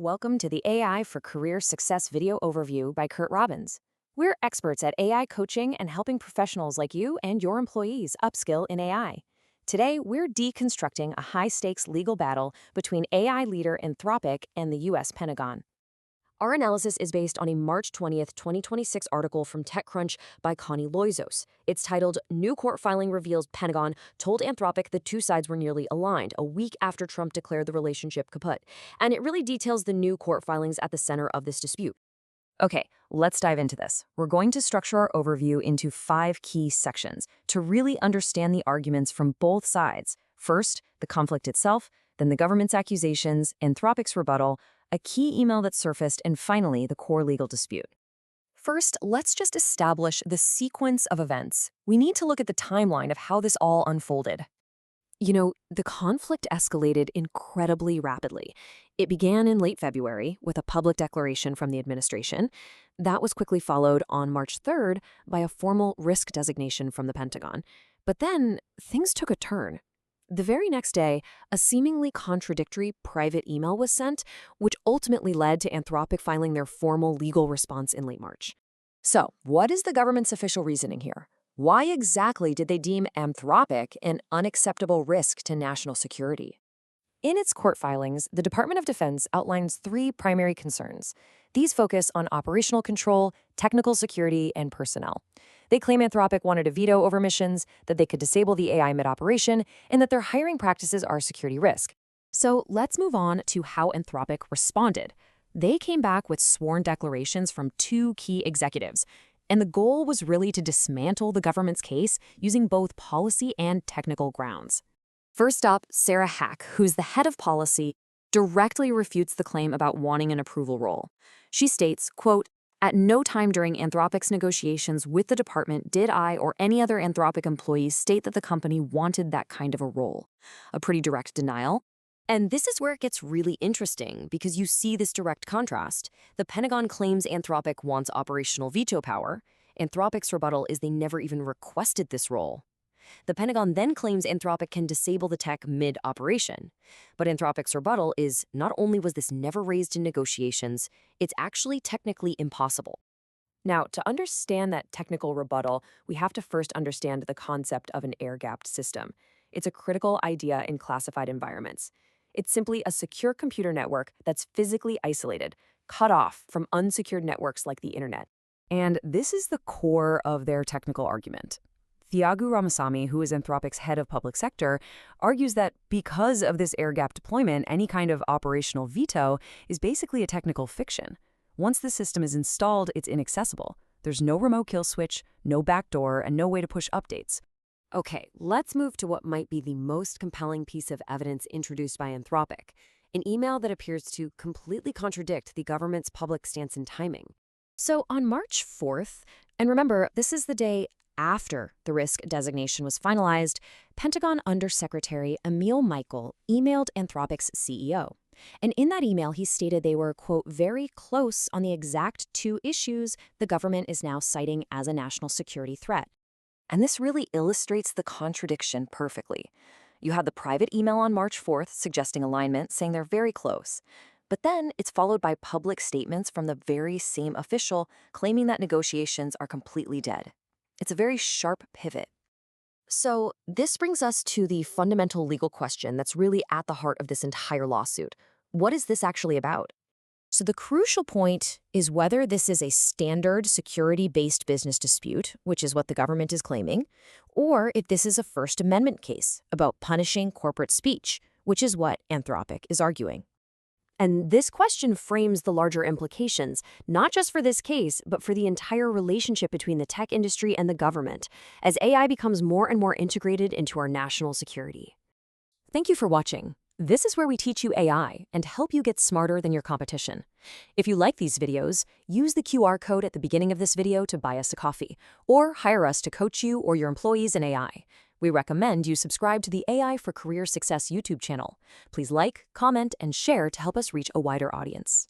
Welcome to the AI for Career Success video overview by Curt Robbins. We're experts at AI coaching and helping professionals like you and your employees upskill in AI. Today, we're deconstructing a high-stakes legal battle between AI leader Anthropic and the U.S. Pentagon. Our analysis is based on a March 20th, 2026 article from TechCrunch by Connie Loizos. It's titled, New Court Filing Reveals Pentagon Told Anthropic the two sides were nearly aligned a week after Trump declared the relationship kaput. And it really details the new court filings at the center of this dispute. Okay, let's dive into this. We're going to structure our overview into 5 key sections to really understand the arguments from both sides. First, the conflict itself, then the government's accusations, Anthropic's rebuttal, a key email that surfaced, and finally, the core legal dispute. First, let's just establish the sequence of events. We need to look at the timeline of how this all unfolded. The conflict escalated incredibly rapidly. It began in late February with a public declaration from the administration. That was quickly followed on March 3rd by a formal risk designation from the Pentagon. But then, things took a turn. The very next day, a seemingly contradictory private email was sent, which ultimately led to Anthropic filing their formal legal response in late March. So, what is the government's official reasoning here? Why exactly did they deem Anthropic an unacceptable risk to national security? In its court filings, the Department of Defense outlines 3 primary concerns. These focus on operational control, technical security, and personnel. They claim Anthropic wanted a veto over missions, that they could disable the AI mid-operation, and that their hiring practices are a security risk. So let's move on to how Anthropic responded. They came back with sworn declarations from 2 key executives, and the goal was really to dismantle the government's case using both policy and technical grounds. First up, Sarah Hack, who's the head of policy, directly refutes the claim about wanting an approval role. She states, quote, "At no time during Anthropic's negotiations with the department did I or any other Anthropic employees state that the company wanted that kind of a role." A pretty direct denial. And this is where it gets really interesting, because you see this direct contrast. The Pentagon claims Anthropic wants operational veto power. Anthropic's rebuttal is they never even requested this role. The Pentagon then claims Anthropic can disable the tech mid-operation. But Anthropic's rebuttal is not only was this never raised in negotiations, it's actually technically impossible. Now, to understand that technical rebuttal, we have to first understand the concept of an air-gapped system. It's a critical idea in classified environments. It's simply a secure computer network that's physically isolated, cut off from unsecured networks like the internet. And this is the core of their technical argument. Thiagu Ramasamy, who is Anthropic's head of public sector, argues that because of this air-gap deployment, any kind of operational veto is basically a technical fiction. Once the system is installed, it's inaccessible. There's no remote kill switch, no backdoor, and no way to push updates. Okay, let's move to what might be the most compelling piece of evidence introduced by Anthropic, an email that appears to completely contradict the government's public stance and timing. So on March 4th, and remember, this is the day after the risk designation was finalized, Pentagon Undersecretary Emil Michael emailed Anthropic's CEO. And in that email, he stated they were, quote, very close on the exact 2 issues the government is now citing as a national security threat. And this really illustrates the contradiction perfectly. You have the private email on March 4th suggesting alignment, saying they're very close. But then it's followed by public statements from the very same official claiming that negotiations are completely dead. It's a very sharp pivot. So this brings us to the fundamental legal question that's really at the heart of this entire lawsuit. What is this actually about? So the crucial point is whether this is a standard security-based business dispute, which is what the government is claiming, or if this is a First Amendment case about punishing corporate speech, which is what Anthropic is arguing. And this question frames the larger implications, not just for this case, but for the entire relationship between the tech industry and the government, as AI becomes more and more integrated into our national security. Thank you for watching. This is where we teach you AI and help you get smarter than your competition. If you like these videos, use the QR code at the beginning of this video to buy us a coffee, or hire us to coach you or your employees in AI. We recommend you subscribe to the AI for Career Success YouTube channel. Please like, comment, and share to help us reach a wider audience.